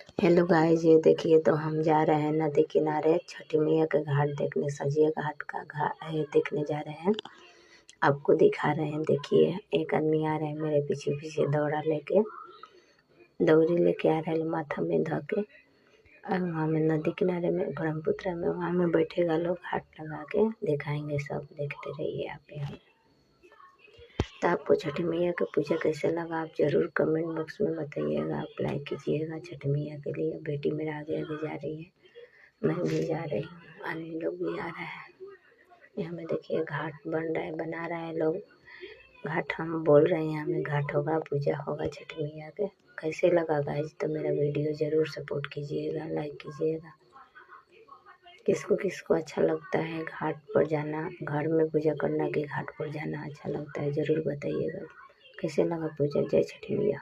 Hello guys, ये देखिए तो हम जा रहे हैं नदी किनारे छठी मैया के घाट देखने। सजिया घाट का घाट देखने जा रहे हैं। आपको दिखा रहे हैं। देखिए एक आदमी आ रहे हैं मेरे पीछे पीछे दौरी लेके आ रहे हैं माथा में धो के। और वहाँ में नदी किनारे में ब्रह्मपुत्र में वहाँ में बैठेगा लोग घाट लगा के दिखाएंगे। सब देखते रहिए आप यहाँ। तो आपको छठी मैया का पूजा कैसे लगा आप ज़रूर कमेंट बॉक्स में बताइएगा। आप लाइक कीजिएगा छठी मैया के लिए। बेटी मेरा आगे आगे जा रही है, मैं भी जा रही हूँ, अन्य लोग भी आ रहे हैं। यहाँ में देखिए घाट बन रहा है, बना रहा है लोग घाट। हम बोल रहे हैं यहाँ में घाट होगा, पूजा होगा छठी मैया के। कैसे लगा गाइस तो मेरा वीडियो ज़रूर सपोर्ट कीजिएगा, लाइक कीजिएगा। किसको किसको अच्छा लगता है घाट पर जाना, घर में पूजा करना कि घाट पर जाना अच्छा लगता है, ज़रूर बताइएगा। कैसे लगा पूजा। जय छठी मैया।